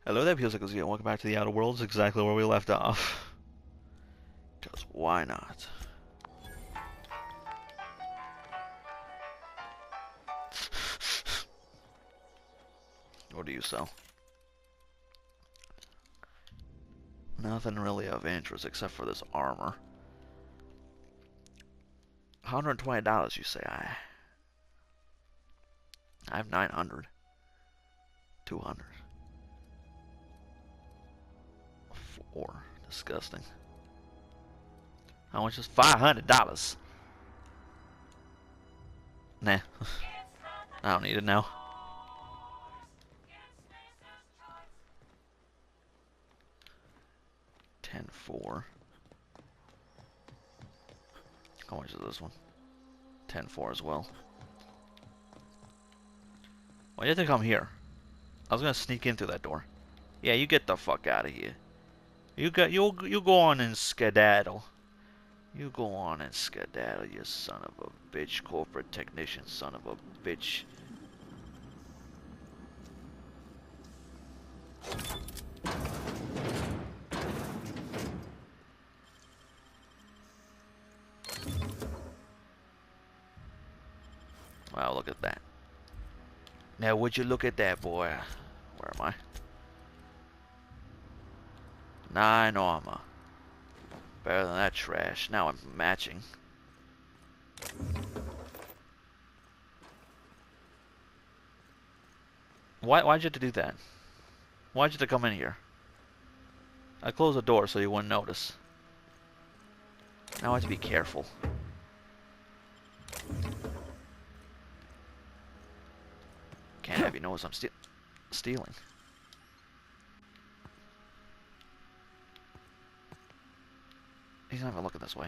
Hello there, people. Welcome back to the Outer Worlds, exactly where we left off. Because why not? What do you sell? Nothing really of interest except for this armor. $120, you say? I have 900. 200. 4. Disgusting. How much is $500? Nah. I don't need it now. $10.4. How much is this one? $10.4 as well. Why did you have to come here? I was gonna sneak in through that door. Yeah, you get the fuck out of here. You go on and skedaddle. You go on and skedaddle, you son of a bitch, corporate technician, son of a bitch. Wow, look at that. Now would you look at that, boy? Where am I? 9 armor. Better than that trash. Now I'm matching. Why'd you have to do that? Why'd you have to come in here? I closed the door so you wouldn't notice. Now I have to be careful. Can't have you notice I'm stealing. He's not even looking this way.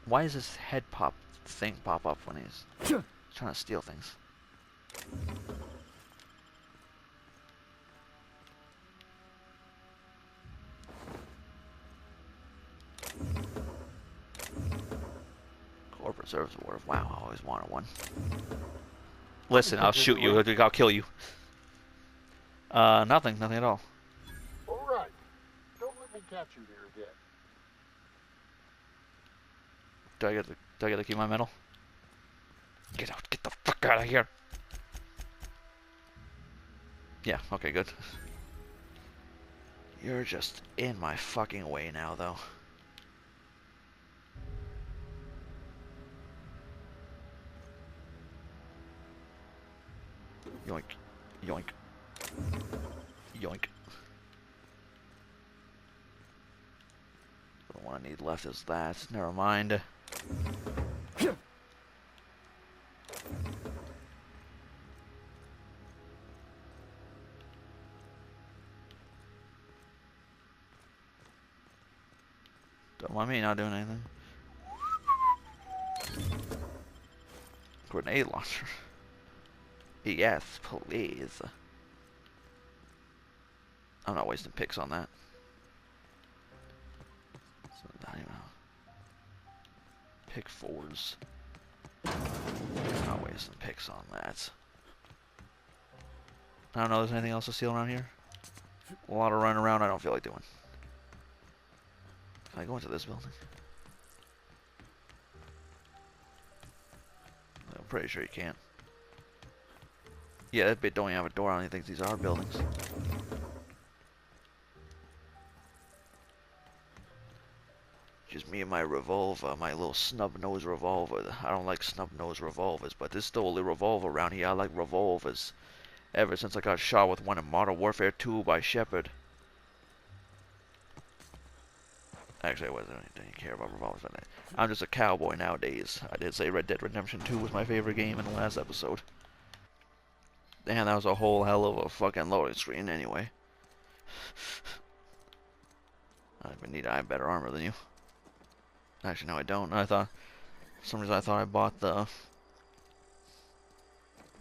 Why does this head thing pop up when he's trying to steal things? Corporate service award. Wow, I always wanted one. Listen, I'll shoot you. I'll kill you. Nothing at all. All right. Don't let me catch you there again. Do I get to keep my medal? Get out! Get the fuck out of here! Yeah. Okay. Good. You're just in my fucking way now, though. Yoink. Yoink. Yoink. The one I need left is that. Never mind. Don't mind me not doing anything. Grenade launcher. Yes, please. I'm not wasting picks on that. So not even pick 4s. I'm not wasting picks on that. I don't know. There's anything else to steal around here? A lot of running around. I don't feel like doing. Can I go into this building? I'm pretty sure you can't. Yeah, that bit don't even have a door. I don't even think these are buildings. Just me and my revolver, my little snub-nosed revolver. I don't like snub-nosed revolvers, but this is the only revolver around here. I like revolvers. Ever since I got shot with one in Modern Warfare 2 by Shepard. Actually, I didn't care about revolvers. I'm just a cowboy nowadays. I did say Red Dead Redemption 2 was my favorite game in the last episode. Damn, that was a whole hell of a fucking loading screen anyway. I don't even need I have better armor than you. Actually, no, I don't. For some reason I thought I bought the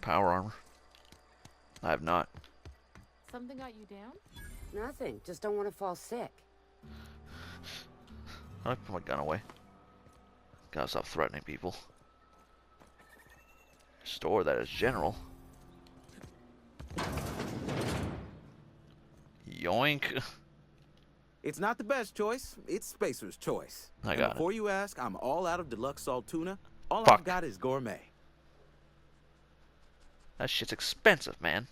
power armor. I have not. Something got you down? Nothing. Just don't want to fall sick. I put my gun away. Gotta stop threatening people. Store that is general. Yoink. It's not the best choice. It's Spacer's choice. I And got it. before you ask, I'm all out of deluxe salt tuna. All Fuck. I've got is gourmet. That shit's expensive, man.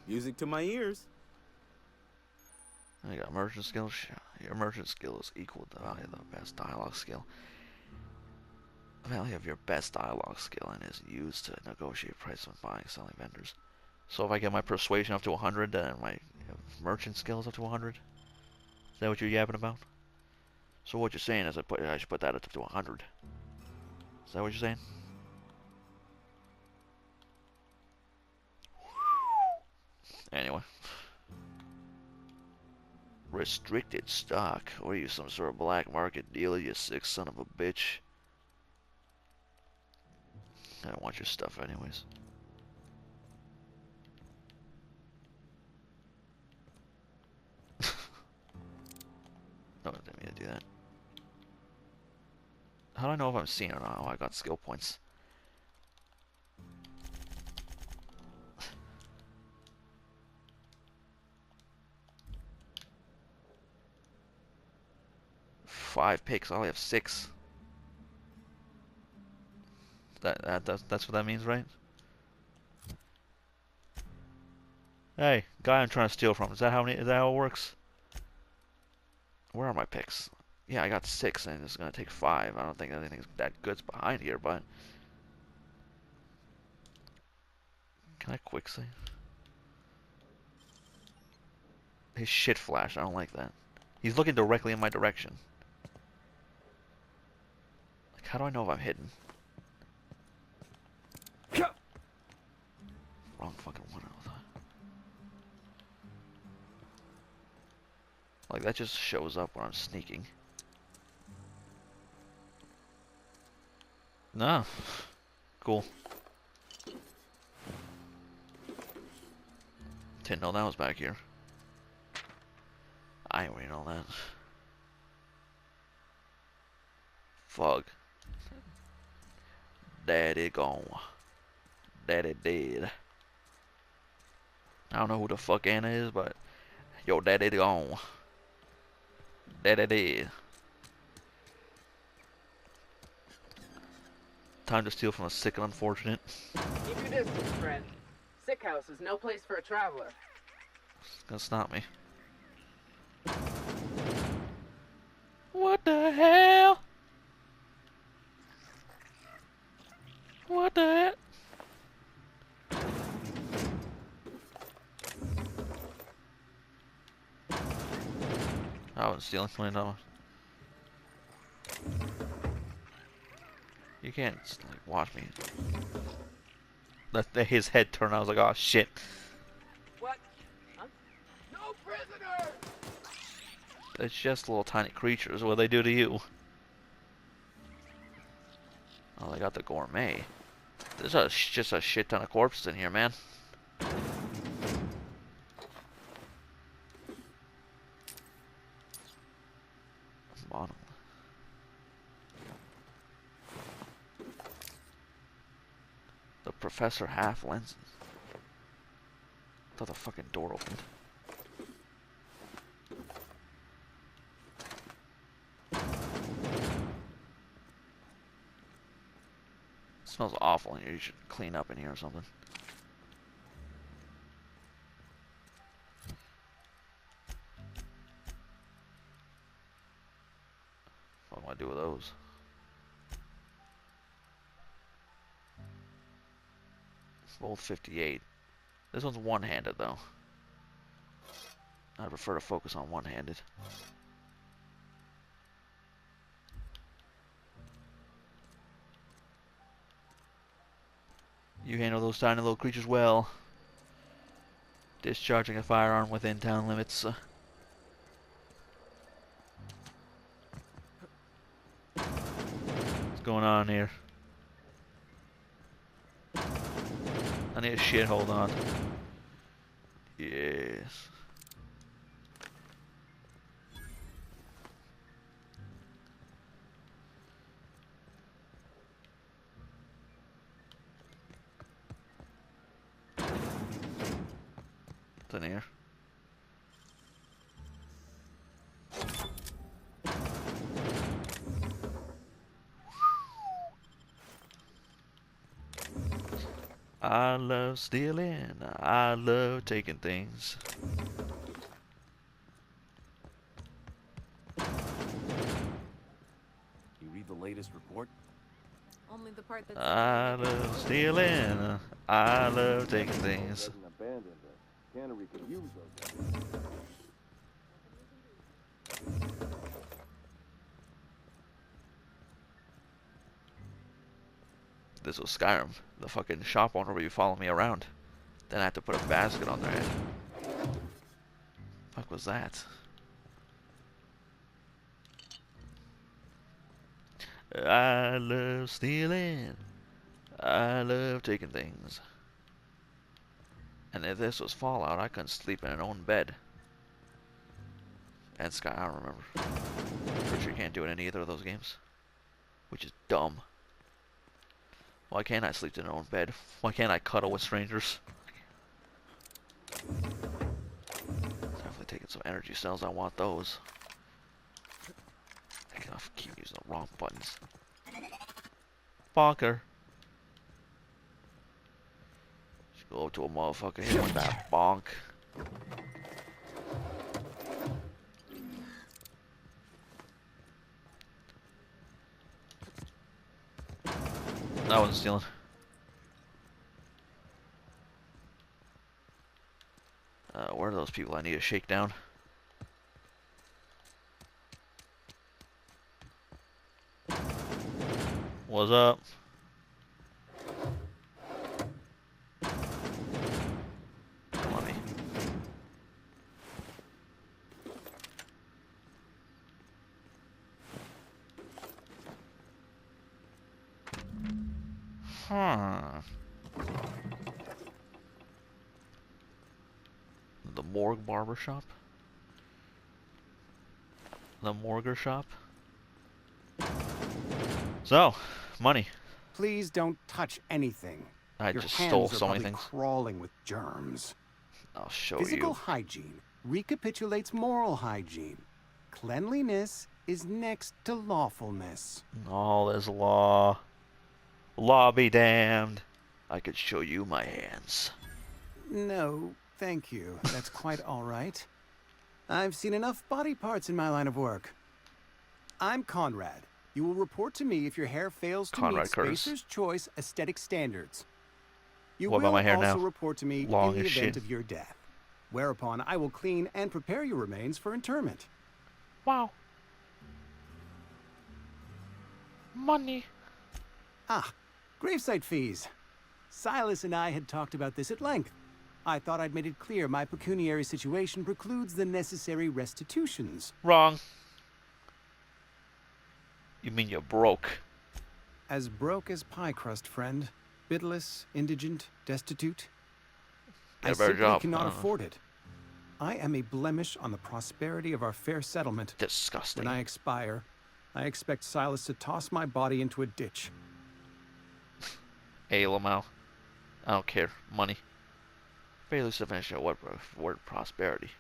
Music to my ears. I got merchant skill. Your merchant skill is equal to the value of the best dialogue skill. The value of your best dialogue skill and is used to negotiate price when buying and selling vendors. So if I get my persuasion up to 100, then my merchant skill is up to 100. Is that what you're yapping about? So what you're saying is I should put that up to 100. Is that what you're saying? Anyway. Restricted stock. Or are you some sort of black market dealer, you sick son of a bitch? I don't want your stuff anyways. No, I didn't mean to do that. How do I know if I'm seen or not? Oh, I got skill points. Five picks. I only have 6. That's what that means, right? Hey, guy I'm trying to steal from. Is that how it works? Where are my picks? Yeah, I got 6, and it's gonna take 5. I don't think anything's that good's behind here, but can I quick save? His shit flash. I don't like that. He's looking directly in my direction. Like, how do I know if I'm hidden? Wrong fucking one. Like, that just shows up when I'm sneaking. No. Cool. Didn't know that was back here. I already know that. Fuck. Daddy gone. Daddy dead. I don't know who the fuck Anna is, but yo, daddy gone. Daddy dead. Time to steal from a sick and unfortunate. Keep your distance, friend. Sick house is no place for a traveler. It's gonna stop me. What the hell? What the hell? I was stealing $20. You can't like watch me. Let his head turn. I was like, oh shit. What? Huh? No prisoner! It's just little tiny creatures. What they do to you? Oh, they got the gourmet. There's just a shit ton of corpses in here, man. Bottom. The professor half lenses. I thought the fucking door opened. It smells awful in here. You should clean up in here or something. What do I do with those? Rolled 58. This one's one-handed though. I prefer to focus on one-handed. You handle those tiny little creatures well. Discharging a firearm within town limits. What's going on here? I need a shit, hold on. Yes. something here. I love stealing. I love taking things. You read the latest report? Only the part that's. I love stealing. I love taking things. Doesn't abandon the cannery could use those. This was Skyrim. The fucking shop owner would be following me around. Then I had to put a basket on their head. Fuck was that? I love stealing. I love taking things. And if this was Fallout, I couldn't sleep in an own bed. And Sky, I don't remember. Pretty sure you can't do it in either of those games. Which is dumb. Why can't I sleep in an own bed? Why can't I cuddle with strangers? Definitely taking some energy cells. I want those. I can keep using the wrong buttons. Bonker. Just go up to a motherfucker, hit him with that bonk. I wasn't stealing. Where are those people I need to shake down? What's up? Come on me. Huh. The morgue barber shop? The morgue shop? So, money. Please don't touch anything. I Your just hands stole are so many probably things. crawling with germs. I'll show Physical you. hygiene recapitulates moral hygiene. Cleanliness is next to lawfulness. All is law. Law be damned. I could show you my hands. No, thank you. That's quite all right. I've seen enough body parts in my line of work. I'm Conrad. You will report to me if your hair fails to Conrad meet Curtis. Spacer's Choice aesthetic standards. You What will about my hair also now? report to me Long in the as event shit. of your death, whereupon I will clean and prepare your remains for interment. Wow. Money. Ah, gravesite fees. Silas and I had talked about this at length. I thought I'd made it clear my pecuniary situation precludes the necessary restitutions. Wrong. You mean you're broke? As broke as pie crust, friend. Bidless, indigent, destitute. Get I a better simply job. cannot I don't know. afford it. I am a blemish on the prosperity of our fair settlement. Disgusting. When I expire, I expect Silas to toss my body into a ditch. Hey, Lamau. I don't care. Money. Very loose definition of what word prosperity.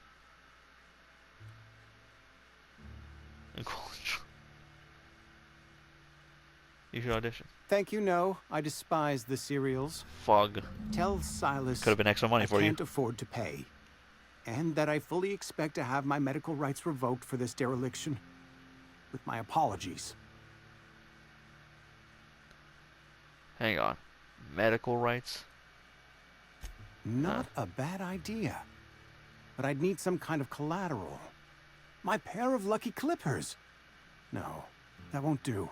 You should audition. Thank you, no. I despise the cereals. Fog. Tell Silas Could have been extra money I for you. can't afford to pay. And that I fully expect to have my medical rights revoked for this dereliction. With my apologies. Hang on. Medical rights? Not a bad idea. But I'd need some kind of collateral. My pair of lucky clippers. No, that won't do.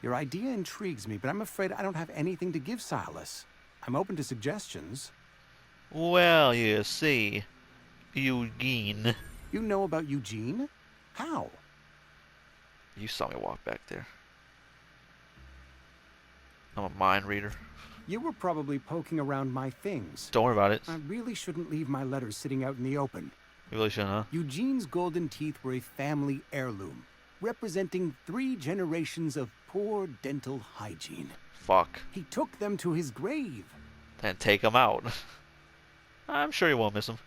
Your idea intrigues me, but I'm afraid I don't have anything to give Silas. I'm open to suggestions. Well, you see, Eugene. You know about Eugene? How? You saw me walk back there. I'm a mind reader. You were probably poking around my things. Don't worry about it. I really shouldn't leave my letters sitting out in the open. You really shouldn't, huh? Eugene's golden teeth were a family heirloom, representing 3 generations of poor dental hygiene. Fuck. He took them to his grave. Then take them out. I'm sure you won't miss him.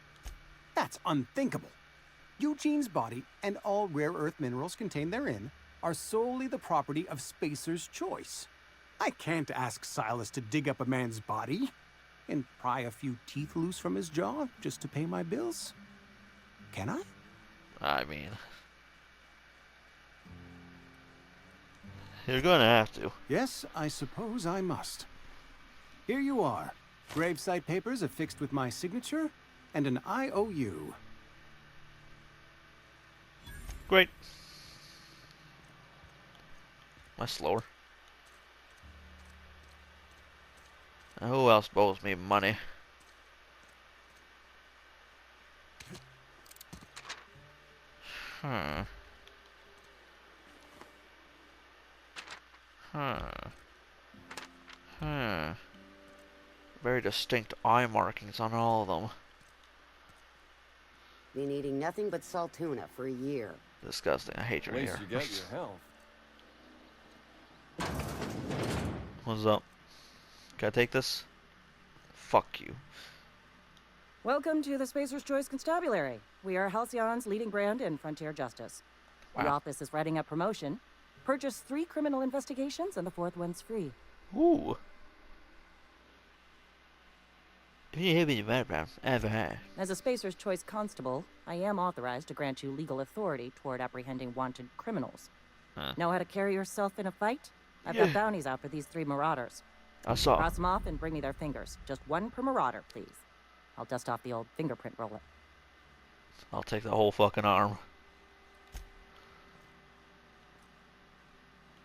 That's unthinkable. Eugene's body and all rare earth minerals contained therein are solely the property of Spacer's choice. I can't ask Silas to dig up a man's body and pry a few teeth loose from his jaw just to pay my bills. Can I? I mean, you're gonna have to. Yes, I suppose I must. Here you are. Gravesite papers affixed with my signature and an IOU. Great. Am I slower? Now, who else owes me money? Huh. Very distinct eye markings on all of them. Been eating nothing but salt tuna for a year. Disgusting. I hate your hair. You got your health. What's up? Can I take this? Fuck you. Welcome to the Spacer's Choice Constabulary. We are Halcyon's leading brand in frontier justice. The Wow. office is writing up promotion. Purchase 3 criminal investigations and the 4th one's free. Ooh. You have any background ever had? As a Spacer's Choice constable, I am authorized to grant you legal authority toward apprehending wanted criminals. Huh. Know how to carry yourself in a fight? I've Yeah. got bounties out for these 3 marauders. I saw. Cross them off and bring me their fingers. Just 1 per marauder, please. I'll dust off the old fingerprint roller. I'll take the whole fucking arm.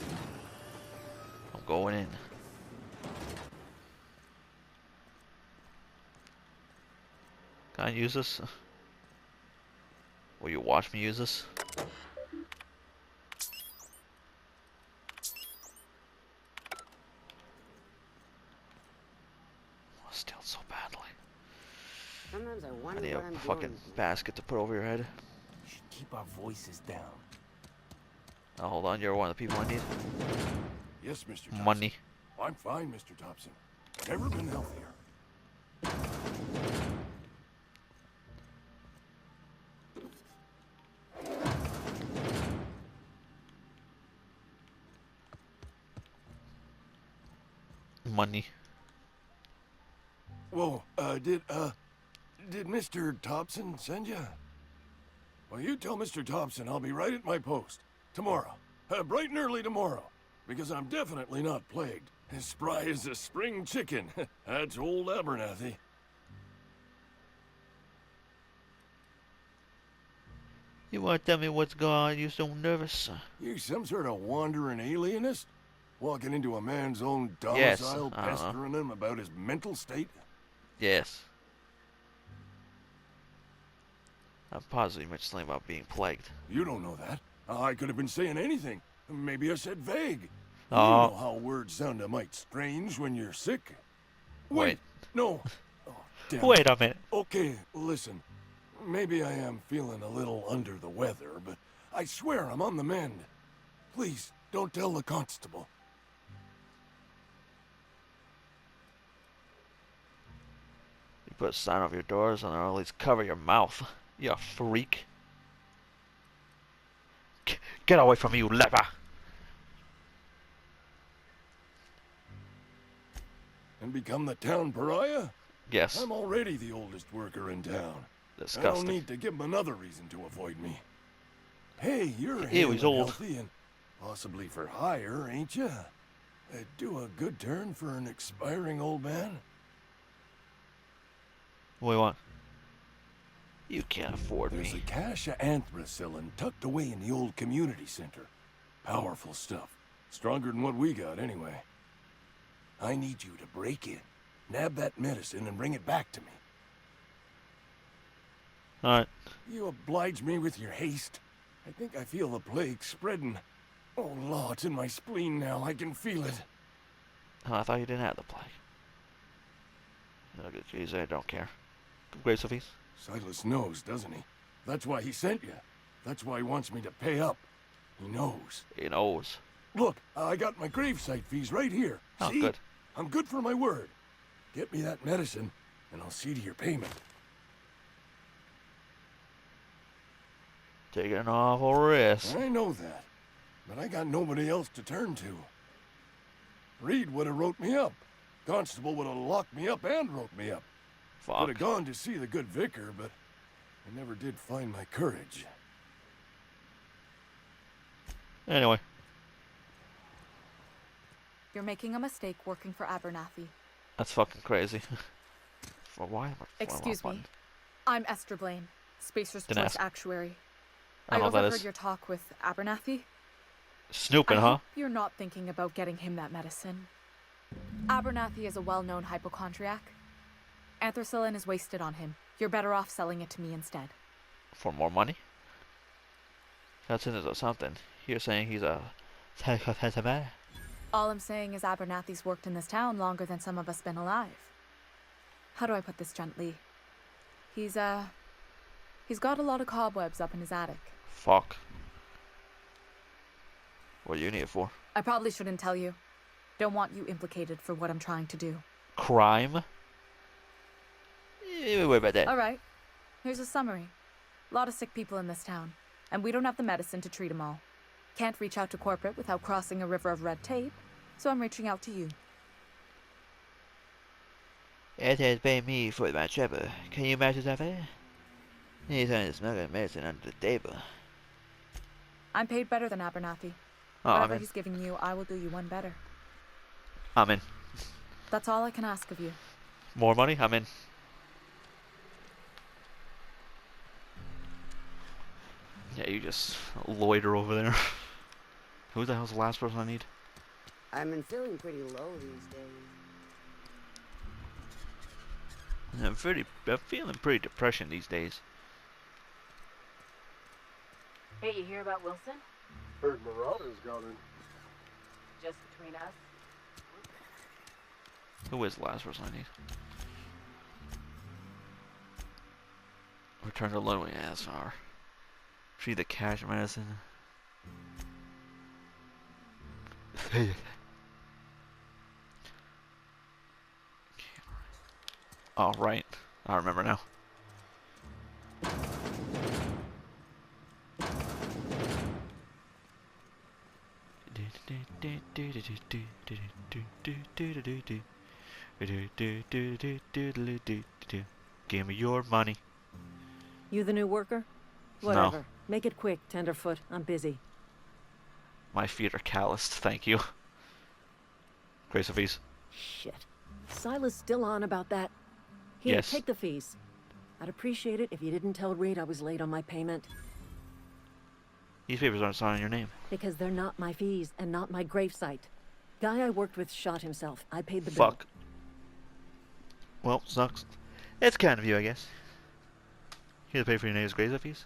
I'm going in. Can I use this? Will you watch me use this? I stealed so badly. Sometimes I I wonder need what a I'm fucking doing. basket to put over your head. We should keep our voices down. Oh, hold on, you're one of the people I need. Yes, Mr. Thompson. Money. I'm fine, Mr. Thompson. Never been healthier. Money. Whoa, did Mr. Thompson send you? Well, you tell Mr. Thompson I'll be right at my post. Tomorrow. Bright and early tomorrow. Because I'm definitely not plagued. As spry as a spring chicken. That's old Abernathy. You want to tell me what's going on? You're so nervous. You some sort of wandering alienist? Walking into a man's own Yes, domicile, I don't know. pestering him about his mental state? Yes. I'm positive you mentioned something about being plagued. You don't know that. I could have been saying anything. Maybe I said vague. You Oh. know how words sound a mite strange when you're sick. Wait. No. Oh, damn. Wait a minute. Okay, listen. Maybe I am feeling a little under the weather, but I swear I'm on the mend. Please, don't tell the constable. You put a sign over your doors and or at least cover your mouth. You freak. Get away from me, you leper! And become the town pariah? Yes. I'm already the oldest worker in town. I don't Disgusting. need to give him another reason to avoid me. Hey, you're Ew, hale he's and old. healthy and possibly for hire, ain't you? Do a good turn for an expiring old man. What do you want? You can't afford There's a me. cache of anthracillin tucked away in the old community center. Powerful stuff. Stronger than what we got, anyway. I need you to break in, nab that medicine, and bring it back to me. Alright. You oblige me with your haste. I think I feel the plague spreading. Oh, Law, it's in my spleen now. I can feel it. Oh, I thought you didn't have the plague. Okay, geez, I don't care. Great, Sophie. Silas knows, doesn't he? That's why he sent you. That's why he wants me to pay up. He knows. He knows. Look, I got my gravesite fees right here. Oh, See? good. I'm good for my word. Get me that medicine, and I'll see to your payment. Taking an awful risk. I know that, but I got nobody else to turn to. Reed would have wrote me up. Constable would have locked me up and wrote me up. Fuck. Would have gone to see the good vicar, but I never did find my courage. Anyway. You're making a mistake working for Abernathy. That's fucking crazy. Why? Excuse me. I'm Esther Blaine, Spacer's Didn't Choice ask. Actuary. I I don't know what that overheard is. your talk with Abernathy. Snooping, I huh? hope you're not thinking about getting him that medicine. Abernathy is a well-known hypochondriac. Anthracillin is wasted on him. You're better off selling it to me instead. For more money? That's into something. You're saying he's a... All I'm saying is Abernathy's worked in this town longer than some of us been alive. How do I put this gently? He's got a lot of cobwebs up in his attic. Fuck. What do you need it for? I probably shouldn't tell you. Don't want you implicated for what I'm trying to do. Crime? Wait about that. Alright, here's a summary. A lot of sick people in this town, and we don't have the medicine to treat them all. Can't reach out to corporate without crossing a river of red tape, so I'm reaching out to you. It has paid me for my trouble. Can you imagine that? He's only smuggling medicine under the table. I'm paid better than Abernathy. Oh, Whatever I'm in. he's giving you, I will do you one better. I'm in. That's all I can ask of you. More money? I'm in. Yeah, you just loiter over there. Who the hell's the last person I need? I've been feeling pretty low these days. I'm feeling pretty depression these days. Hey, you hear about Wilson? Heard Marauders got in. Just between us. Who is the last person I need? Return to Ludwig SR. Free the cash medicine. Oh, right. I remember now. Give me your money. You the new worker? Whatever. Make it quick, Tenderfoot. I'm busy. My feet are calloused, thank you. Grace of fees. Shit. Silas still on about that? Here, Yes. take the fees. I'd appreciate it if you didn't tell Reed I was late on my payment. These papers aren't signed in your name. Because they're not my fees and not my gravesite. Guy I worked with shot himself. I paid the bill. Fuck. Well, sucks. It's kind of you, I guess. You have to pay for your neighbor's grace fees?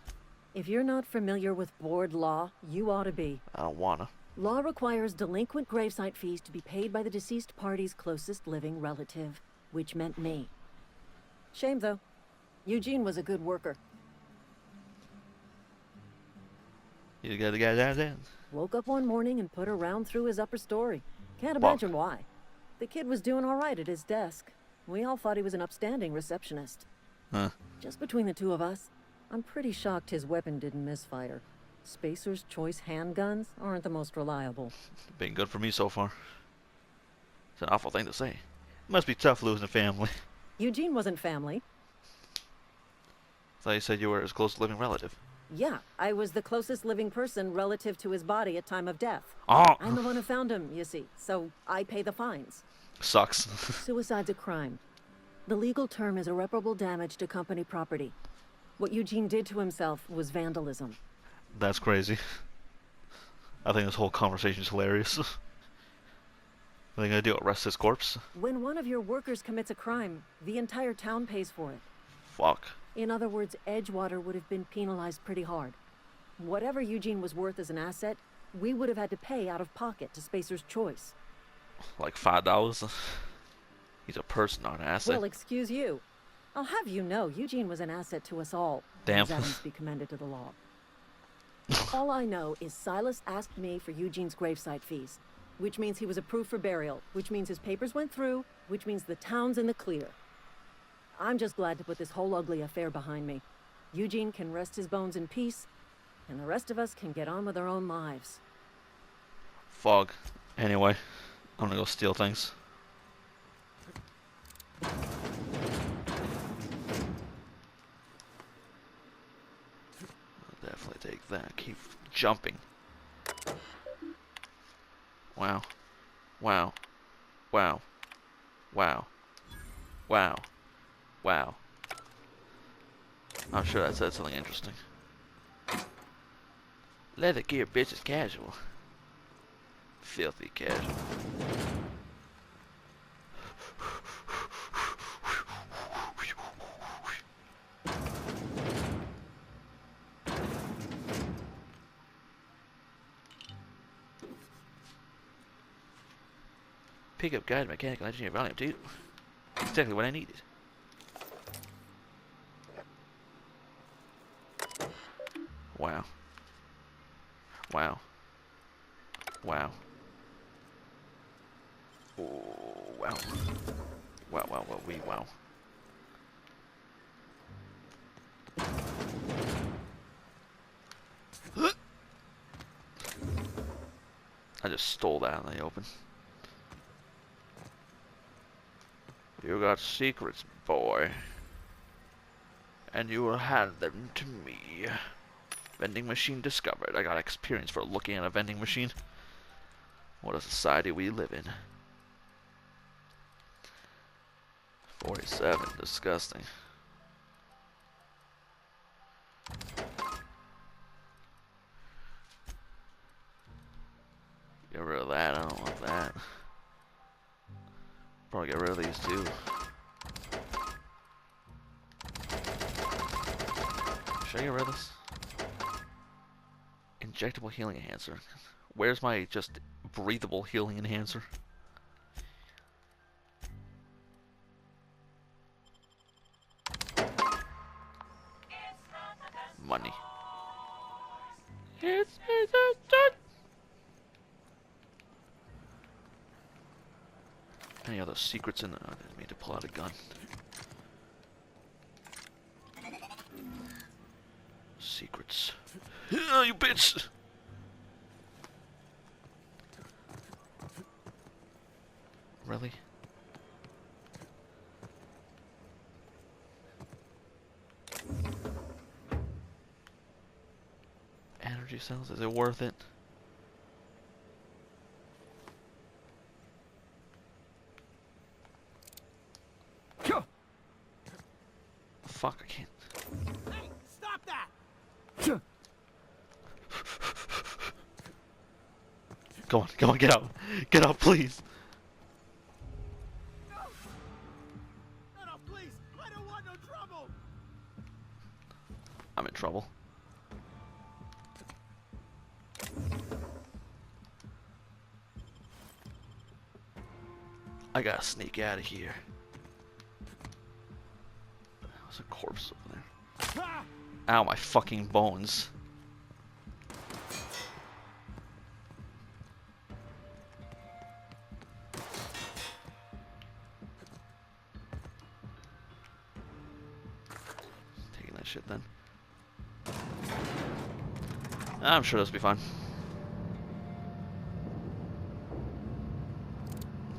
If you're not familiar with board law, you ought to be. I don't wanna. Law requires delinquent gravesite fees to be paid by the deceased party's closest living relative, which meant me. Shame, though. Eugene was a good worker. You got the guy down. Woke up one morning and put a round through his upper story. Can't Fuck. imagine why. The kid was doing all right at his desk. We all thought he was an upstanding receptionist. Huh. Just between the two of us, I'm pretty shocked his weapon didn't misfire. Spacer's Choice handguns aren't the most reliable. Been good for me so far. It's an awful thing to say. Must be tough losing family. Eugene wasn't family. I thought you said you were his close living relative. Yeah, I was the closest living person relative to his body at time of death. Oh! I'm the one who found him, you see, so I pay the fines. Sucks. Suicide's a crime. The legal term is irreparable damage to company property. What Eugene did to himself was vandalism. That's crazy. I think this whole conversation's hilarious. What are they gonna do? Arrest his corpse? When one of your workers commits a crime, the entire town pays for it. Fuck. In other words, Edgewater would have been penalized pretty hard. Whatever Eugene was worth as an asset, we would have had to pay out of pocket to Spacer's Choice. Like $5? He's a person, not an asset. Well, excuse you. I'll have you know, Eugene was an asset to us all. Damn. As Adams be commended to the law. All I know is Silas asked me for Eugene's gravesite fees, which means he was approved for burial, which means his papers went through, which means the town's in the clear. I'm just glad to put this whole ugly affair behind me. Eugene can rest his bones in peace, and the rest of us can get on with our own lives. Fog. Anyway, I'm gonna go steal things. I'll definitely take that. Keep jumping. Wow. Wow. Wow. Wow. Wow. Wow. I'm sure that said something interesting. Leather gear bitch is casual. Filthy casual. Pick up guide mechanical engineer volume 2. Exactly what I needed. Wow. Wow. Wow. Oh, wow. Wow, wow, wow, wow. I just stole that in the open. You got secrets, boy. And you will hand them to me. Vending machine discovered. I got experience for looking at a vending machine. What a society we live in. 47. Disgusting. Get rid of that. I don't want that. Probably get rid of these too. Should I get rid of this? Injectable healing enhancer. Where's my just breathable healing enhancer? Money. It's any other secrets in there? I didn't mean to pull out a gun. Secrets. You bitch! Really? Energy cells, is it worth it? Fuck, I can't. Hey, stop that! Come on, get out. Get out, please. No, please! I don't want no trouble! I'm in trouble. I gotta sneak out of here. There's a corpse over there. Ow, my fucking bones. Taking that shit then. I'm sure this will be fine.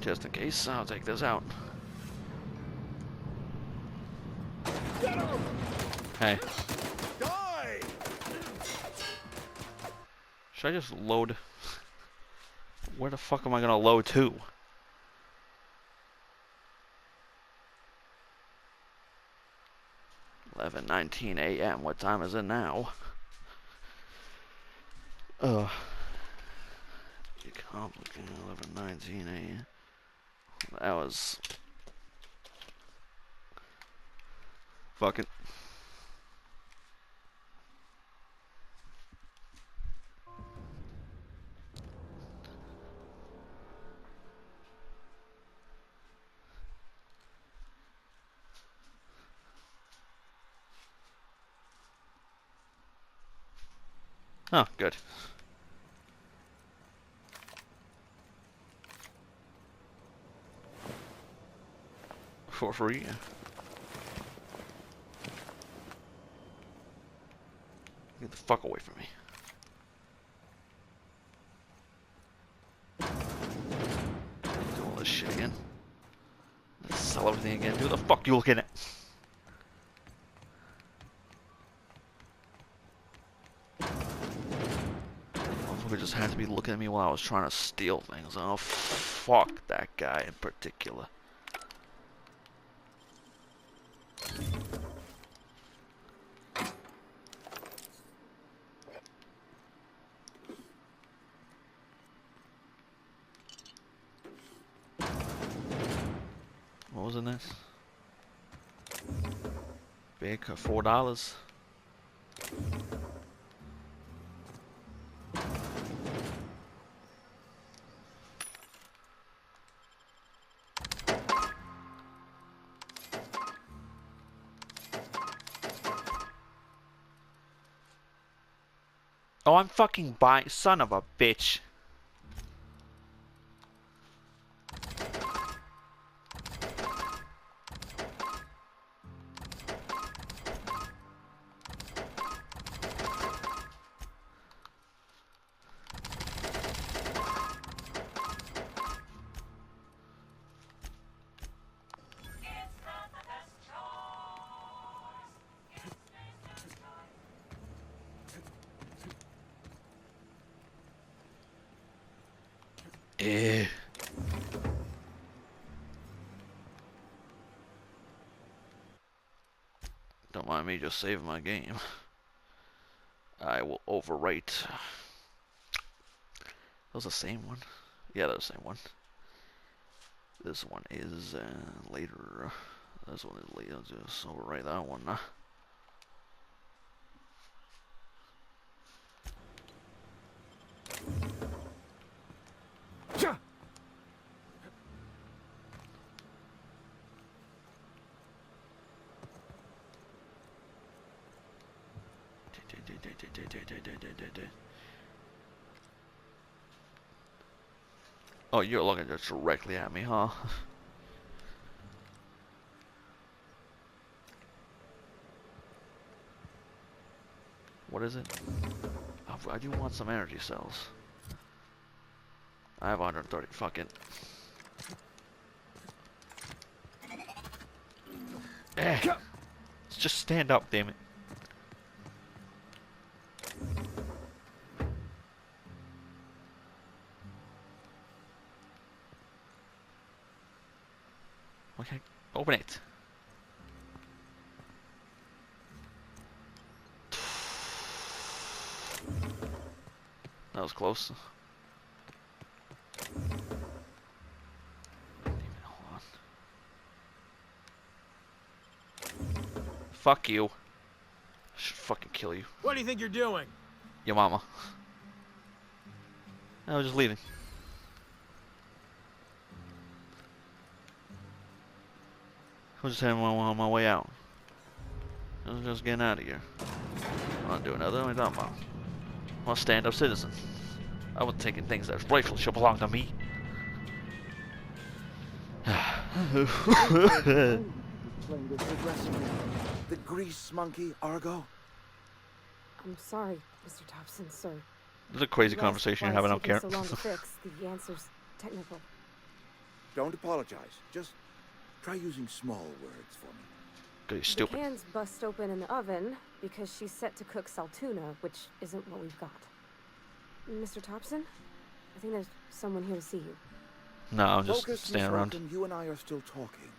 Just in case, I'll take this out. Hey. Die! Should I just load? Where the fuck am I gonna load to? $11:19 a.m. What time is it now? You complicated. 11:19 a.m. That was fucking. Oh, good. For free. Get the fuck away from me. Do all this shit again. Let's sell everything again. Who the fuck you looking at? Motherfucker just had to be looking at me while I was trying to steal things. Oh, fuck that guy in particular. What was in this? Big $4. Oh, I'm fucking buying, son of a bitch. Eh. Don't mind me just saving my game. I will overwrite. That was the same one? Yeah, that was the same one. This one is later. This one is later. I'll just overwrite that one. Oh, you're looking just directly at me, huh? What is it? Oh, I do want some energy cells. I have 130. Fuck it. Eh. Let's just stand up, damn it. Okay, open it. That was close. Hold on. Fuck you. I should fucking kill you. What do you think you're doing? Your mama. I was just leaving. I was just having on my way out. I was just getting out of here. I'm not doing nothing. What am I talking about? I'm a stand-up citizen. I was taking things that rightfully should belong to me. The grease monkey, Argo? I'm sorry, Mr. Thompson, sir. This is a crazy conversation you're having. I don't care. So long to fix. The answer's technical. Don't apologize. Just try using small words for me. Cause you're stupid. The can's bust open in the oven because she's set to cook saltuna, which isn't what we've got. Mr. Thompson, I think there's someone here to see you. No, I'm just Focus, standing Miss around. Holcomb, you and I are still talking.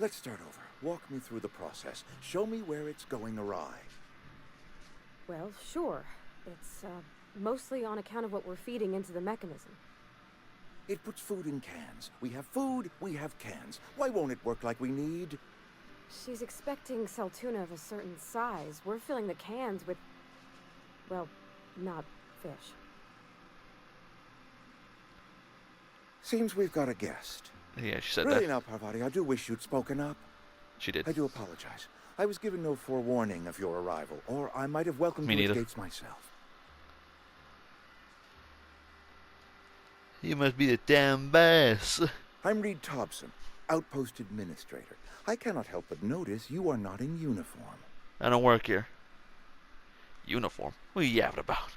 Let's start over. Walk me through the process. Show me where it's going awry. Well, sure. It's mostly on account of what we're feeding into the mechanism. It puts food in cans. We have food, we have cans. Why won't it work like we need? She's expecting saltuna of a certain size. We're filling the cans with, well, not fish. Seems we've got a guest. Yeah, she said Really that. now, Parvati, I do wish you'd spoken up. She did. I do apologize. I was given no forewarning of your arrival, or I might have welcomed Me you neither. at gates myself. You must be the damn boss. I'm Reed Thompson, Outpost Administrator. I cannot help but notice you are not in uniform. I don't work here. Uniform? What are you yapping about?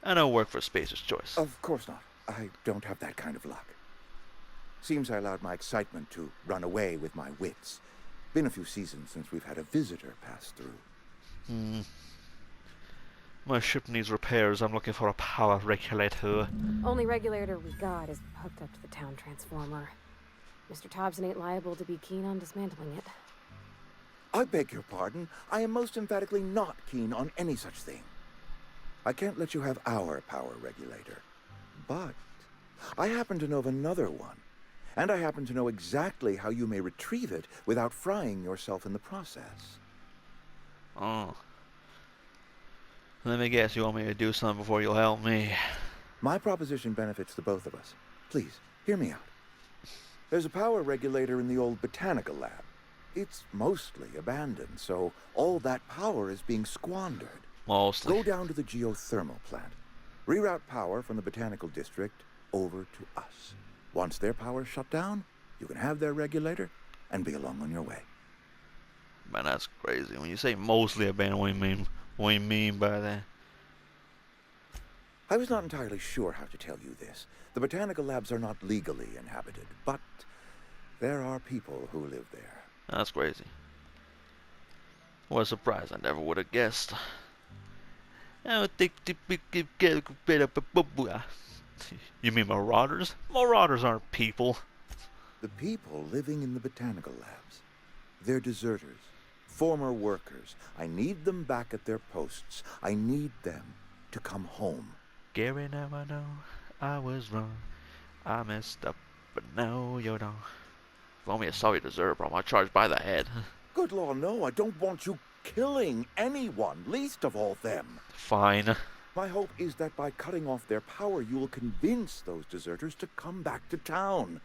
I don't work for Spacer's Choice. Of course not. I don't have that kind of luck. Seems I allowed my excitement to run away with my wits. Been a few seasons since we've had a visitor pass through. My ship needs repairs. I'm looking for a power regulator. Only regulator we got is hooked up to the town transformer. Mr. Thompson ain't liable to be keen on dismantling it. I beg your pardon. I am most emphatically not keen on any such thing. I can't let you have our power regulator. But I happen to know of another one. And I happen to know exactly how you may retrieve it without frying yourself in the process. Oh. Let me guess, you want me to do something before you'll help me. My proposition benefits the both of us. Please, hear me out. There's a power regulator in the old botanical lab. It's mostly abandoned, so all that power is being squandered. Mostly. Go down to the geothermal plant. Reroute power from the botanical district over to us. Once their power's shut down, you can have their regulator and be along on your way. Man, that's crazy. When you say mostly abandoned, what do you mean by that? I was not entirely sure how to tell you this. The botanical labs are not legally inhabited, but there are people who live there. That's crazy. What a surprise. I never would have guessed. I don't think you mean marauders? Marauders aren't people. The people living in the botanical labs. They're deserters. Former workers. I need them back at their posts. I need them to come home. Gary, now I know I was wrong. I messed up, but now you're wrong. If only I saw you deserve, bro. I'm charged by the head. Good Lord, no. I don't want you killing anyone, least of all them. Fine. My hope is that by cutting off their power, you will convince those deserters to come back to town.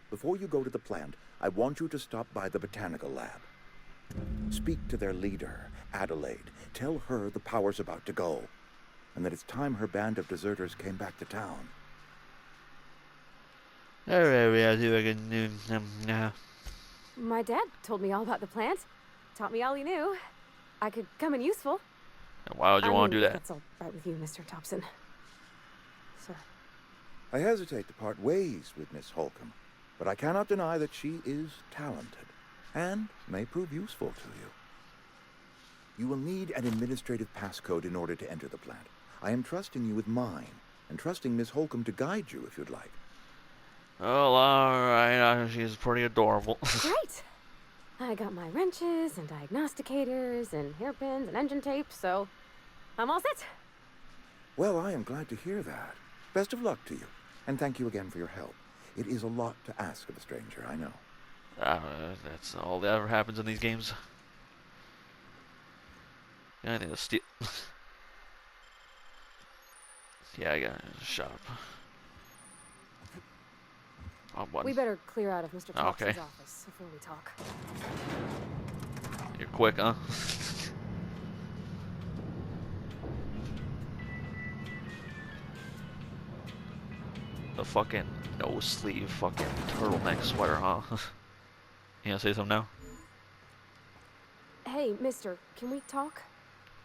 Before you go to the plant, I want you to stop by the botanical lab. Speak to their leader, Adelaide. Tell her the power's about to go, and that it's time her band of deserters came back to town. My dad told me all about the plant. Taught me all he knew. I could come in useful. Why would you want to do that? That's all right with you, Mr. Thompson. Sir. I hesitate to part ways with Miss Holcomb, but I cannot deny that she is talented and may prove useful to you. You will need an administrative passcode in order to enter the plant. I am trusting you with mine, and trusting Miss Holcomb to guide you if you'd like. Oh, alright. She's pretty adorable. Great! I got my wrenches and diagnosticators and hairpins and engine tape, so I'm all set. Well, I am glad to hear that. Best of luck to you, and thank you again for your help. It is a lot to ask of a stranger, I know. That's all that ever happens in these games. Yeah, I need to steal. Yeah, I got a shop. We better clear out of Mr. Thompson's Okay. office before we talk. You're quick, huh? The fucking no sleeve fucking turtleneck sweater, huh? You gonna say something now? Hey, mister, can we talk?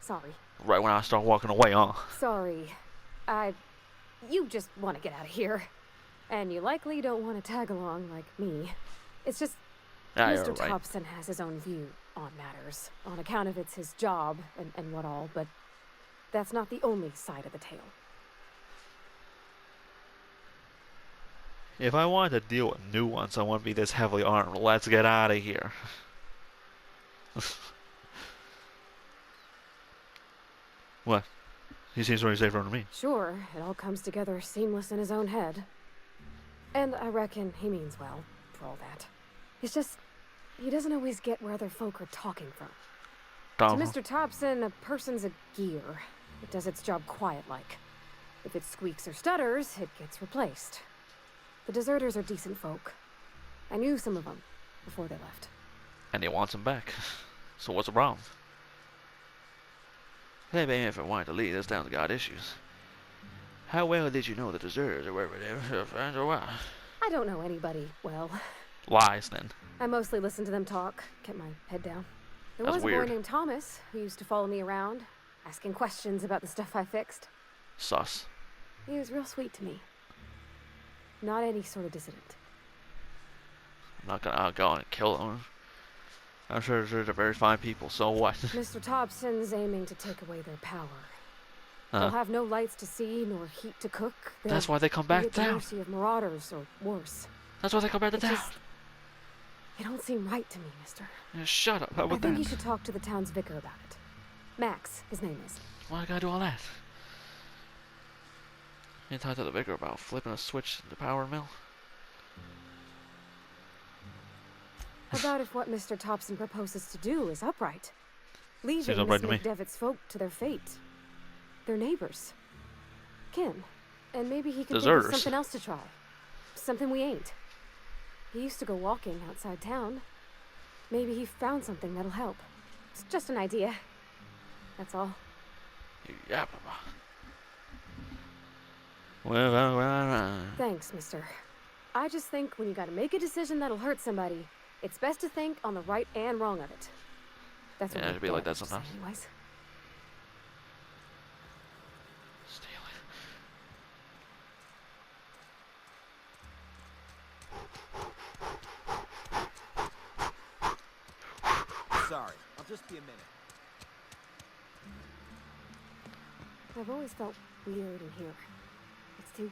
Sorry. Right when I start walking away, huh? Sorry. You just want to get out of here. And you likely don't want to tag along like me. It's just, Yeah, Mr. you're right. Thompson has his own view on matters, on account of it's his job and what all, but that's not the only side of the tale. If I wanted to deal with new ones, I wouldn't be this heavily armed. Let's get out of here. What? He seems very safer than me. Sure, it all comes together seamless in his own head. And I reckon he means well, for all that. It's just, he doesn't always get where other folk are talking from. To Mr. Thompson, a person's a gear. It does its job quiet-like. If it squeaks or stutters, it gets replaced. The deserters are decent folk. I knew some of them before they left. And he wants him back. So what's the problem? Hey, baby, if I wanted to leave, this town's got issues. How well did you know the deserters or wherever they were friends or what? I don't know anybody well. Lies, then. I mostly listened to them talk, kept my head down. There That's was a weird. boy named Thomas who used to follow me around, asking questions about the stuff I fixed. Sus. He was real sweet to me. Not any sort of dissident. I'm not gonna go and kill them. I'm sure they're very fine people, so what? Mr. Thompson's aiming to take away their power. Huh. They'll have no lights to see, nor heat to cook. That's why they come back be at the down. mercy of marauders, or worse. That's why they come back to It town. just- You don't seem right to me, mister. Yeah, shut up. How I about think that? you should talk to the town's vicar about it. Max, his name is. Why I gotta do all that? You talk to the vicar about flipping a switch in the power mill? About if what Mr. Thompson proposes to do is upright. Leaving Seems Miss upright to me. McDevitt's folk to their fate. Their neighbors. Kin. And maybe he can think of Deserters. something else to try. Something we ain't. He used to go walking outside town. Maybe he found something that'll help. It's just an idea. That's all. Yeah, well. Thanks, mister. I just think when you gotta make a decision that'll hurt somebody, it's best to think on the right and wrong of it. That's what Yeah, my it'd be like dad that used to say sometimes. anyways. Steal Sorry, I'll just be a minute. I've always felt weird in here. It's too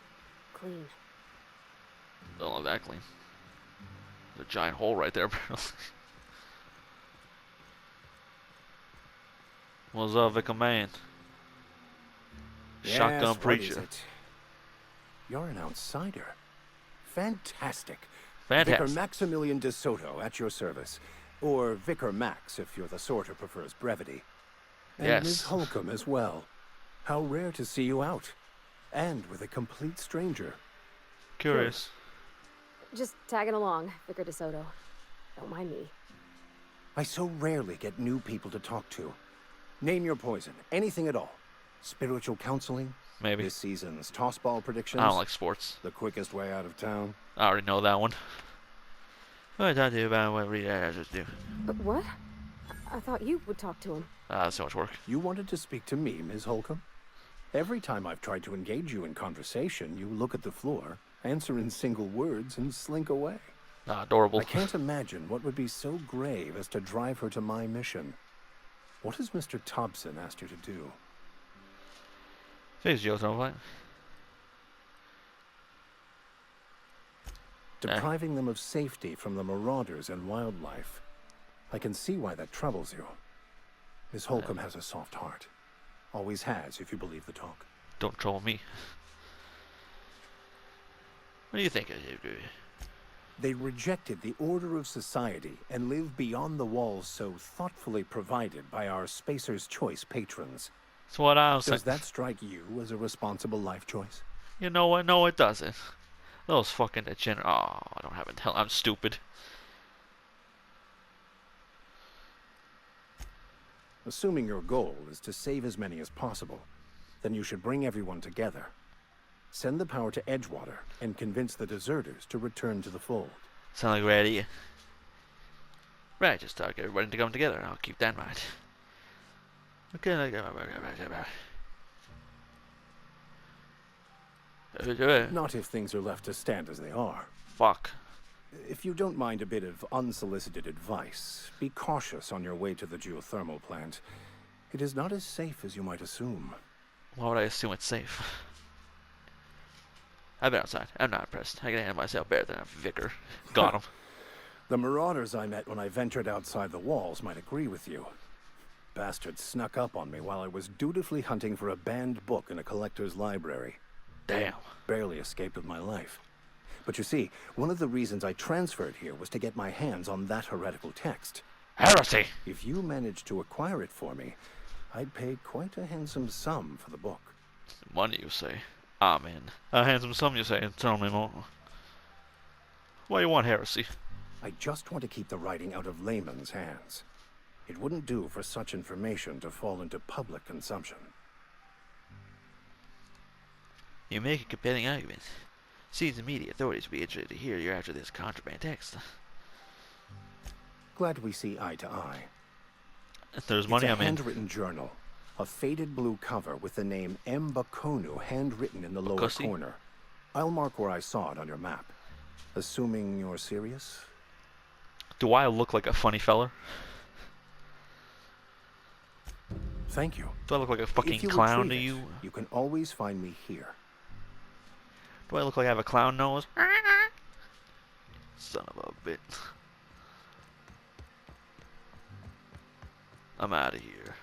clean. it. Don't look that clean. There's a giant hole right there, apparently. What's up, Vicar Man? Shotgun Yes, what preacher. is it? You're an outsider. Fantastic. Fantastic. Vicar Maximilian de Soto at your service. Or Vicar Max, if you're the sort who prefers brevity. And Yes. Ms. Holcomb as well. How rare to see you out. And with a complete stranger. Curious. Just tagging along, Vicar DeSoto. Don't mind me. I so rarely get new people to talk to. Name your poison. Anything at all. Spiritual counseling? Maybe. This season's tossball predictions? I don't like sports. The quickest way out of town? I already know that one. What did I do about what read I just do? But what? I thought you would talk to him. That's so much work. You wanted to speak to me, Ms. Holcomb? Every time I've tried to engage you in conversation, you look at the floor, answer in single words, and slink away. Adorable. I can't imagine what would be so grave as to drive her to my mission. What has Mr. Thompson asked you to do? Face Joe, don't fight. Depriving them of safety from the marauders and wildlife. I can see why that troubles you. Miss Holcomb has a soft heart. Always has, if you believe the talk. Don't troll me. What do you think I should do? They rejected the order of society and live beyond the walls so thoughtfully provided by our Spacer's Choice patrons. That's what I was saying. Does that strike you as a responsible life choice? You know what? No, it doesn't. Those fucking degenerate. Oh, I don't have a tell. I'm stupid. Assuming your goal is to save as many as possible, then you should bring everyone together. Send the power to Edgewater and convince the deserters to return to the fold. Sound like a great idea. Right, just talk everybody to come together. I'll keep that in mind. Okay, Not if things are left to stand as they are. Fuck. If you don't mind a bit of unsolicited advice, be cautious on your way to the geothermal plant. It is not as safe as you might assume. Why would I assume it's safe? I've been outside. I'm not impressed. I can handle myself better than a vicar. Got him. The marauders I met when I ventured outside the walls might agree with you. Bastards snuck up on me while I was dutifully hunting for a banned book in a collector's library. Damn. Barely escaped with my life. But you see, one of the reasons I transferred here was to get my hands on that heretical text. Heresy! If you managed to acquire it for me, I'd pay quite a handsome sum for the book. Money, you say? Amen. A handsome sum, you say? Tell me more. Why you want heresy? I just want to keep the writing out of laymen's hands. It wouldn't do for such information to fall into public consumption. You make a compelling argument. Seems the media authorities would be interested to hear you're after this contraband text. Glad we see eye to eye. If there's money, it's a I'm in. handwritten journal. A faded blue cover with the name M. Bakonu handwritten in the lower Bakossi? corner. I'll mark where I saw it on your map. Assuming you're serious? Do I look like a funny feller? Thank you. Do I look like a fucking If you clown to retrieve it, you? you can always find me here. Do I look like I have a clown nose? Son of a bitch. I'm out of here.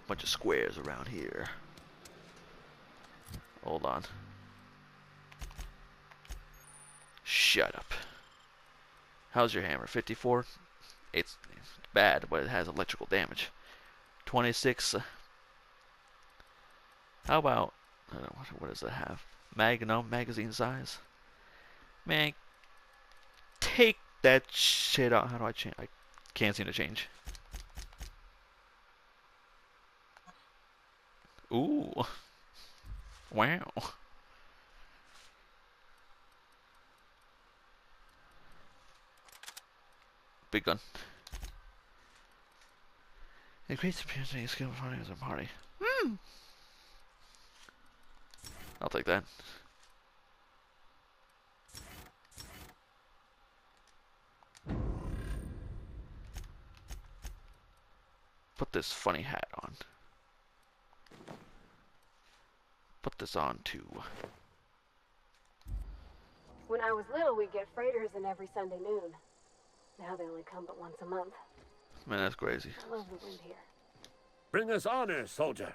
Bunch of squares around here. Hold on. Shut up. How's your hammer? 54? It's bad, but it has electrical damage. 26. How about... I don't know, what does it have? Magazine size? Man, take that shit out. How do I change? I can't seem to change. Ooh. Wow. Big gun. Increase the skill of party as a party. I'll take that. Put this funny hat on. Put this on too. When I was little, we'd get freighters in every Sunday noon. Now they only come but once a month. Man, that's crazy. I love the wind here. Bring us honor, soldier.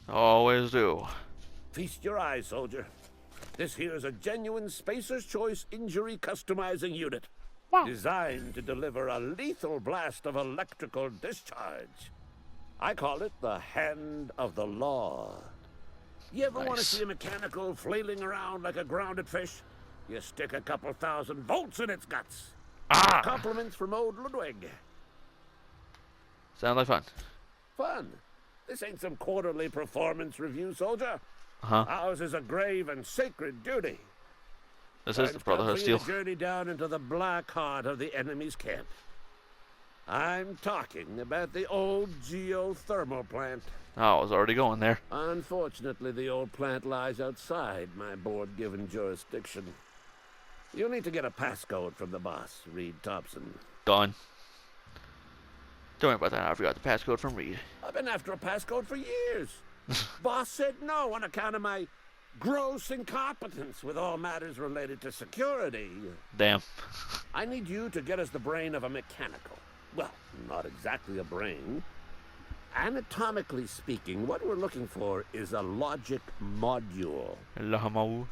Always do. Feast your eyes, soldier. This here is a genuine Spacer's Choice injury customizing unit. Wow. Designed to deliver a lethal blast of electrical discharge. I call it the Hand of the Law. You ever want to see a mechanical flailing around like a grounded fish? You stick a couple thousand volts in its guts. Compliments from old Ludwig. Sound like fun. Fun. This ain't some quarterly performance review, soldier. Uh-huh. Ours is a grave and sacred duty. This is the Brotherhood of Time for you Steel. to journey down into the black heart of the enemy's camp. I'm talking about the old geothermal plant. Oh, I was already going there. Unfortunately, the old plant lies outside my board-given jurisdiction. You'll need to get a passcode from the boss, Reed Thompson. Done. Don't worry about that. I forgot the passcode from Reed. I've been after a passcode for years. Boss said no on account of my gross incompetence with all matters related to security. Damn. I need you to get us the brain of a mechanical. Well, not exactly a brain. Anatomically speaking, what we're looking for is a logic module. Lahamau.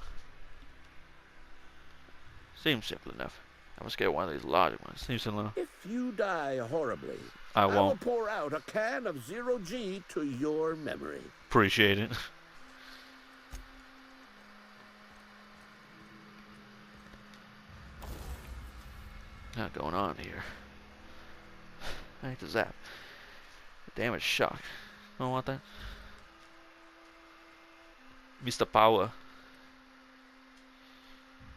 Seems simple enough. I must get one of these logic ones. Seems simple enough. If you die horribly, I will won't. pour out a can of 0G to your memory. Appreciate it. Not going on here. I hate to zap. Damage shock. Don't want that. Mr. Power.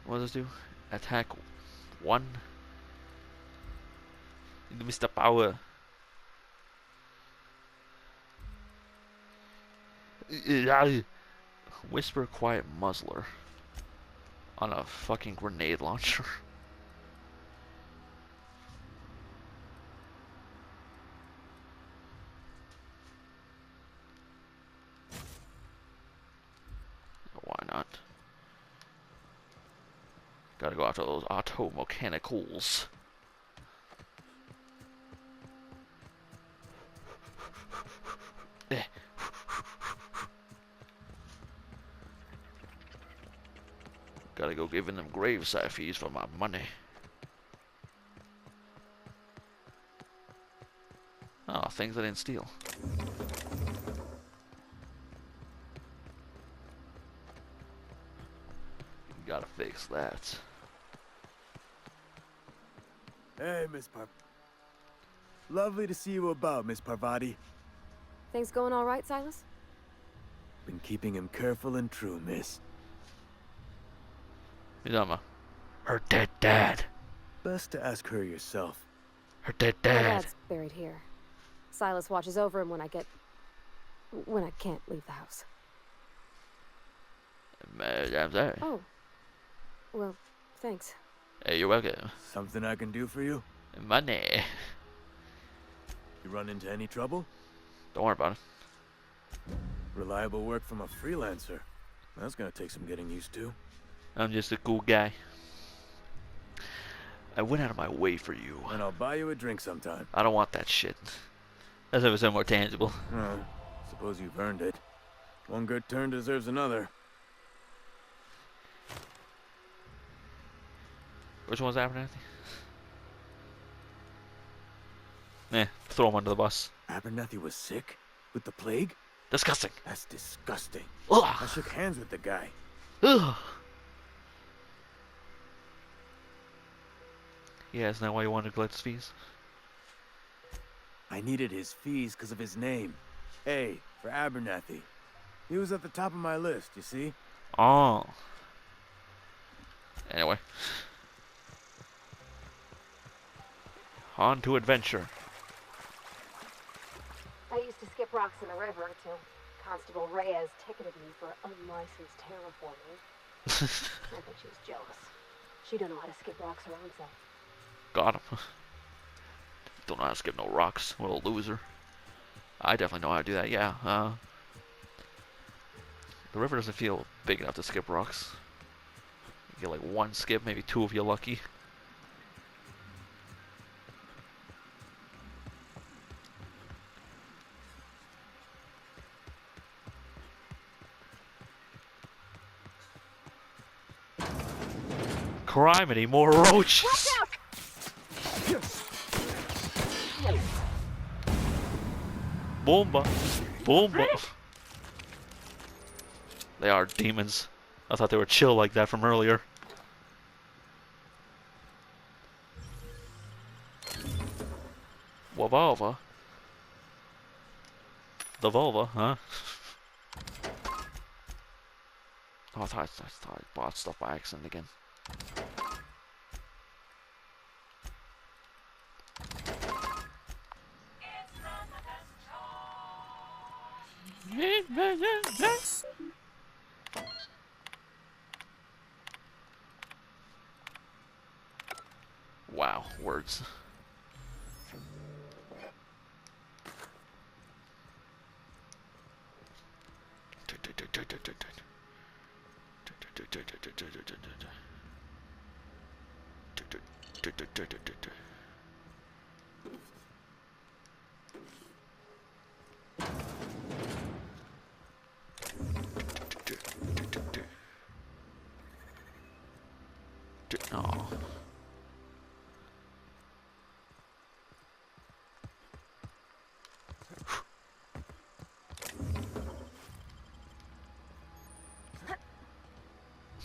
What does this do? Attack 1. Mr. Power. Whisper Quiet Muzzler. On a fucking grenade launcher. Why not? Gotta go after those auto mechanicals. Gotta go giving them graveside fees for my money. Oh, things I didn't steal. Gotta fix that. Hey, Miss Lovely to see you about, Miss Parvati. Things going all right, Silas? Been keeping him careful and true, miss. He's on her dead dad. Best to ask her yourself. Her dead My dad. dad's buried here. Silas watches over him when I can't leave the house. I'm sorry. Oh. Well, thanks. Hey, you're welcome. Something I can do for you? Money. You run into any trouble? Don't worry about it. Reliable work from a freelancer. That's gonna take some getting used to. I'm just a cool guy. I went out of my way for you. And I'll buy you a drink sometime. I don't want that shit. Let's have something more tangible. Well, suppose you've earned it. One good turn deserves another. Which one's Abernathy? Throw him under the bus. Abernathy was sick? With the plague? Disgusting. That's disgusting. Ugh. I shook hands with the guy. Ugh. Yeah, isn't that why you wanted to collect his fees? I needed his fees because of his name. A for Abernathy. He was at the top of my list, you see? Oh. Anyway. On to adventure. I used to skip rocks in the river till Constable Reyes ticketed me for unlicensed terraforming. I bet she was jealous. She don't know how to skip rocks her own self. Got him. Don't know how to skip no rocks. What a loser. I definitely know how to do that, yeah. The river doesn't feel big enough to skip rocks. You get like one skip, maybe two if you're lucky. Criminy, more roaches! Boomba! Boomba! They are demons. I thought they were chill like that from earlier. Wavolva? The vulva, huh? Oh, I thought I bought stuff by accident again. Wow, words. Oh.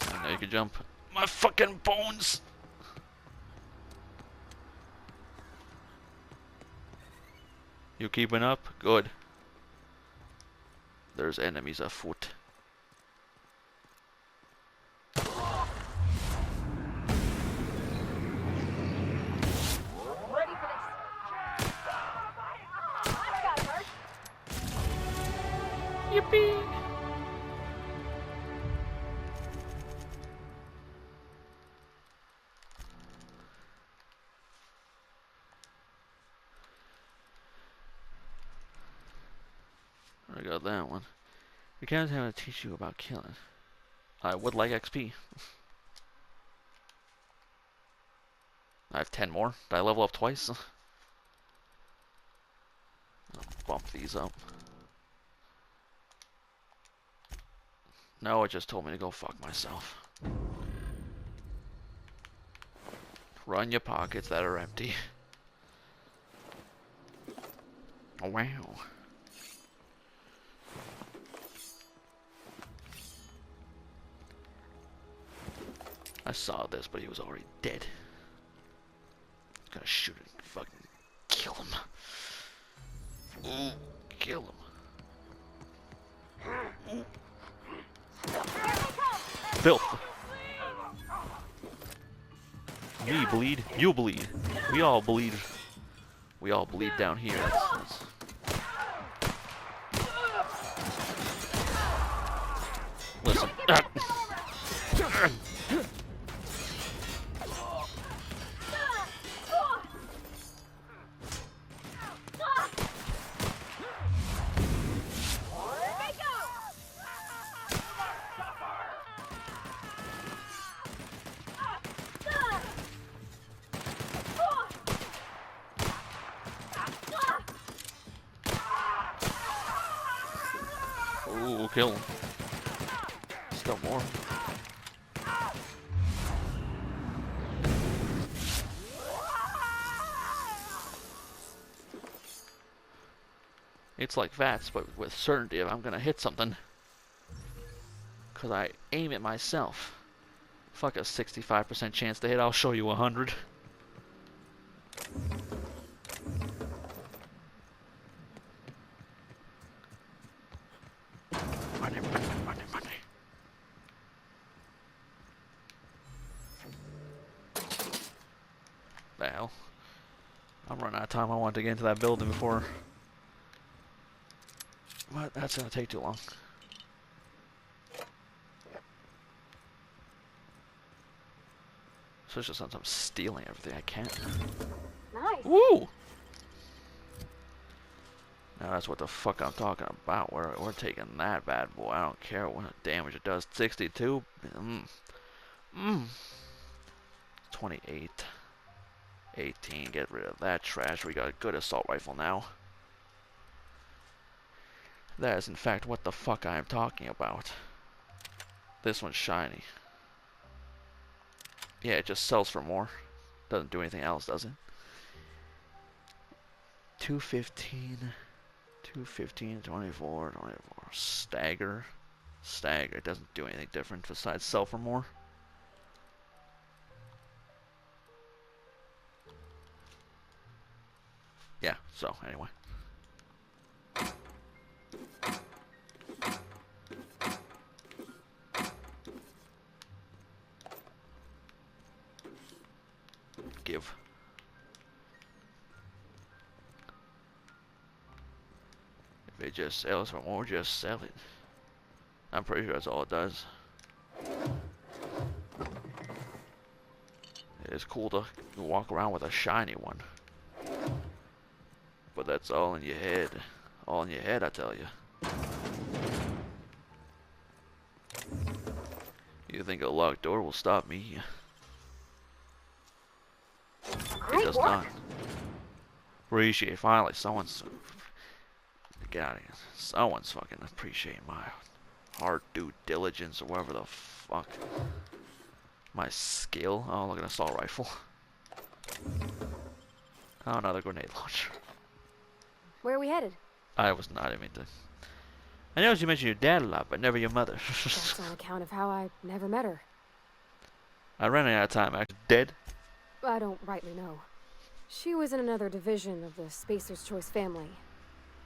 I know you can jump. My fucking bones! You keeping up? Good. There's enemies afoot. Yippee! I got that one. We can't have to teach you about killing. I would like XP. I have 10 more. Did I level up twice? I'll bump these up. No, it just told me to go fuck myself. Run your pockets that are empty. Oh, wow. I saw this, but he was already dead. I was gonna shoot him, fucking kill him. Ooh, kill him. Filth. Me bleed, you bleed. We all bleed. We all bleed down here. Listen. Ooh, kill him. Still more. It's like VATS, but with certainty if I'm gonna hit something. Cause I aim it myself. Fuck a 65% chance to hit, I'll show you 100. Money. The hell? I'm running out of time. I want to get into that building before. What? That's gonna take too long. Especially since I'm stealing everything I can. Nice. Woo! Now that's what the fuck I'm talking about. We're taking that bad boy. I don't care what damage it does. 62. 28. 18. Get rid of that trash. We got a good assault rifle now. That is in fact what the fuck I am talking about. This one's shiny. Yeah, it just sells for more. Doesn't do anything else, does it? 215. 215, 24, 24. Stagger. It doesn't do anything different besides sell for more. Yeah, so anyway. Give. If it just sells for more, just sell it. I'm pretty sure that's all it does. It's cool to walk around with a shiny one. But that's all in your head. All in your head, I tell you. You think a locked door will stop me? It does not. Appreciate finally someone's get out of here. Someone's fucking appreciating my hard due diligence or whatever the fuck. My skill. Oh, look at an assault rifle. Oh, another grenade launcher. Where are we headed? I was not even to. I know you mentioned your dad a lot, but never your mother. That's on account of how I never met her. I ran out of time. Actually, dead. I don't rightly know. She was in another division of the Spacer's Choice family.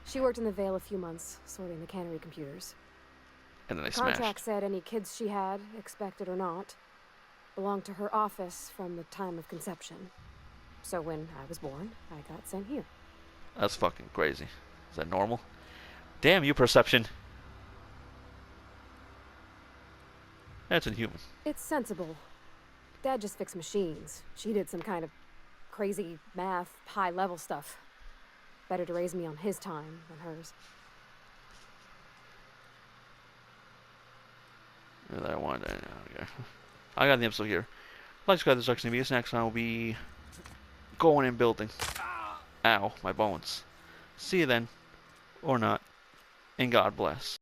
She worked in the Vale a few months, sorting the cannery computers. And then they the smashed. contract said any kids she had, expected or not, belonged to her office from the time of conception. So when I was born, I got sent here. That's fucking crazy. Is that normal? Damn you, Perception. That's inhuman. It's sensible. Dad just fixed machines. She did some kind of crazy math, high-level stuff. Better to raise me on his time than hers. I wanted to, okay. I got the episode here. Like, subscribe to the Dark Videos. Next time I'll be going in building. Ow, my bones. See you then. Or not. And God bless.